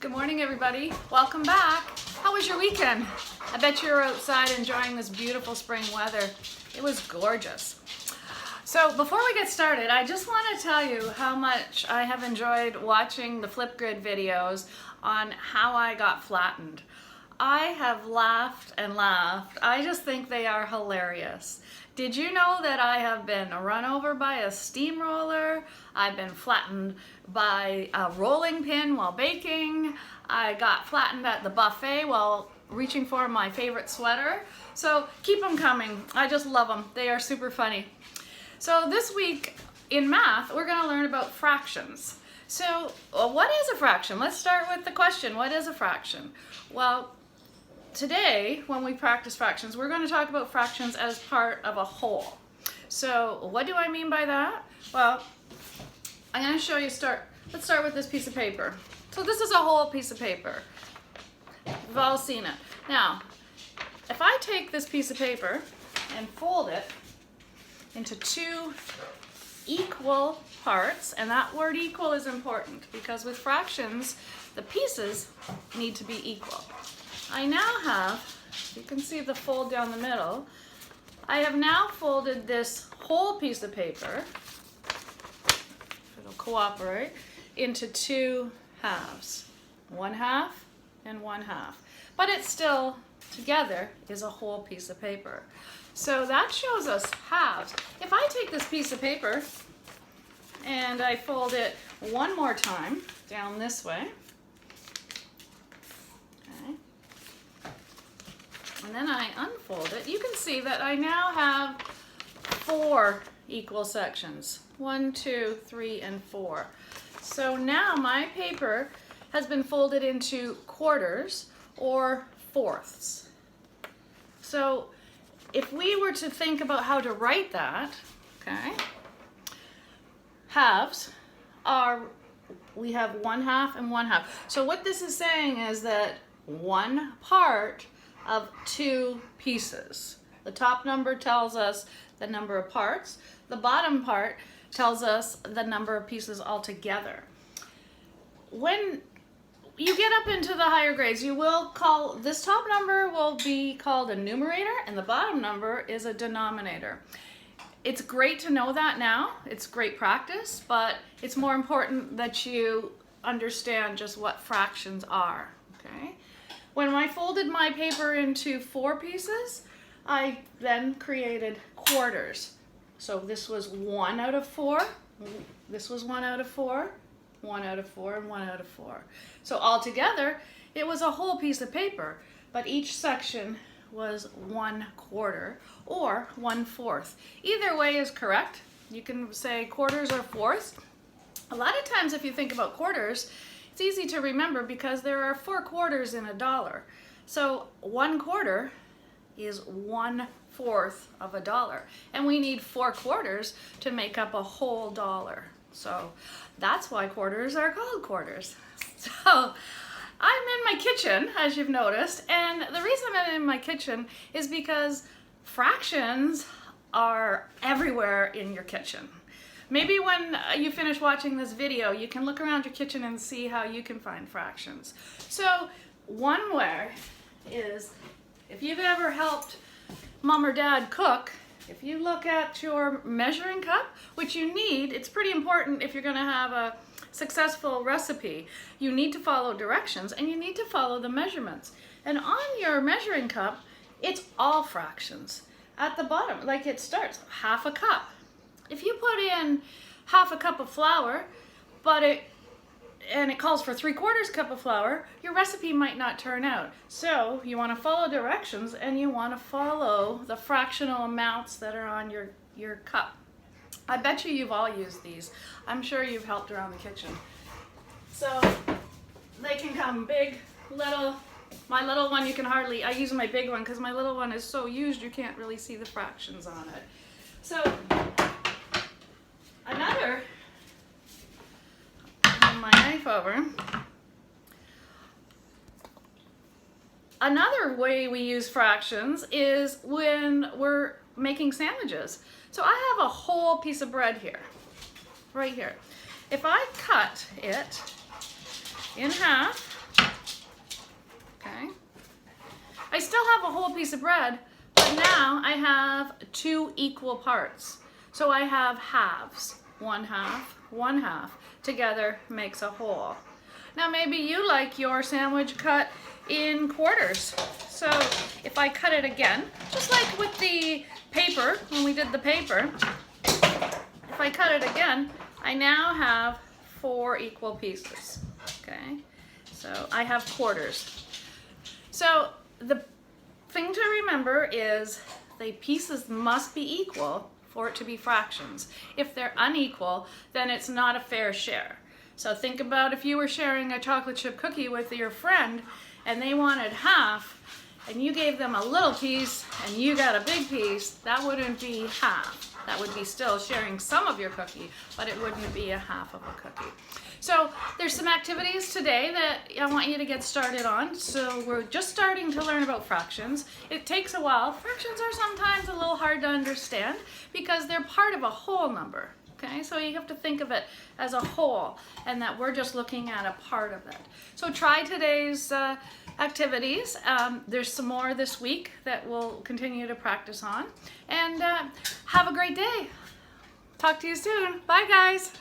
Good morning, everybody. Welcome back. How was your weekend? I bet you were outside enjoying this beautiful spring weather. It was gorgeous. So before we get started, I just want to tell you how much I have enjoyed watching the Flipgrid videos on how I got flattened. I have laughed and laughed. I just think they are hilarious. Did you know that I have been run over by a steamroller? I've been flattened by a rolling pin while baking. I got flattened at the buffet while reaching for my favorite sweater. So keep them coming. I just love them. They are super funny. So this week in math, we're going to learn about fractions. So what is a fraction? Let's start with the question. What is a fraction? Well, today, when we practice fractions, we're going to talk about fractions as part of a whole. So what do I mean by that? Well, I'm going to show you, let's start with this piece of paper. So this is a whole piece of paper. We've all seen it. Now, if I take this piece of paper and fold it into two equal parts, and that word equal is important because with fractions, the pieces need to be equal. I now have, you can see the fold down the middle, I have now folded this whole piece of paper, if it'll cooperate, into two halves. 1/2 and 1/2. But it's still, together, is a whole piece of paper. So that shows us halves. If I take this piece of paper and I fold it one more time down this way, and then I unfold it, you can see that I now have 4 equal sections. 1, 2, 3, and 4. So now my paper has been folded into quarters or fourths. So if we were to think about how to write that, okay, halves are, we have 1/2 and 1/2. So what this is saying is that one part of two pieces. The top number tells us the number of parts. The bottom part tells us the number of pieces altogether. When you get up into the higher grades, you will call, this top number will be called a numerator and the bottom number is a denominator. It's great to know that now. It's great practice, but it's more important that you understand just what fractions are, okay? When I folded my paper into 4 pieces, I then created quarters. So this was 1 out of 4, this was 1 out of 4, 1 out of 4, and 1 out of 4. So altogether, it was a whole piece of paper, but each section was 1/4 or 1/4. Either way is correct. You can say quarters or fourths. A lot of times if you think about quarters, it's easy to remember because there are 4 quarters in a dollar. So 1/4 is 1/4 of a dollar. And we need 4 quarters to make up a whole dollar. So that's why quarters are called quarters. So I'm in my kitchen, as you've noticed, and the reason I'm in my kitchen is because fractions are everywhere in your kitchen. Maybe when you finish watching this video, you can look around your kitchen and see how you can find fractions. So one way is, if you've ever helped mom or dad cook, if you look at your measuring cup, which you need, it's pretty important if you're going to have a successful recipe. You need to follow directions and you need to follow the measurements. And on your measuring cup, it's all fractions. At the bottom, like it starts, 1/2 cup. If you put in 1/2 cup of flour, and it calls for 3/4 cup of flour, your recipe might not turn out. So you want to follow directions and you want to follow the fractional amounts that are on your cup. I bet you've all used these. I'm sure you've helped around the kitchen. So they can come big, little. My little one, you can hardly, I use my big one because my little one is so used you can't really see the fractions on it. So another, move my knife over. Another way we use fractions is when we're making sandwiches. So I have a whole piece of bread here, right here. If I cut it in half, I still have a whole piece of bread, but now I have 2 equal parts. So I have halves, 1/2, 1/2. Together makes a whole. Now maybe you like your sandwich cut in quarters. So if I cut it again, just like with the paper, when we did the paper, if I cut it again, I now have 4 equal pieces, okay? So I have quarters. So the thing to remember is the pieces must be equal for it to be fractions. If they're unequal, then it's not a fair share. So think about if you were sharing a chocolate chip cookie with your friend and they wanted half, and you gave them a little piece and you got a big piece, that wouldn't be half. That would be still sharing some of your cookie, but it wouldn't be a half of a cookie. So there's some activities today that I want you to get started on. So we're just starting to learn about fractions. It takes a while. Fractions are sometimes a little hard to understand because they're part of a whole number. Okay, so you have to think of it as a whole and that we're just looking at a part of it. So try today's activities. There's some more this week that we'll continue to practice on. And have a great day. Talk to you soon. Bye, guys.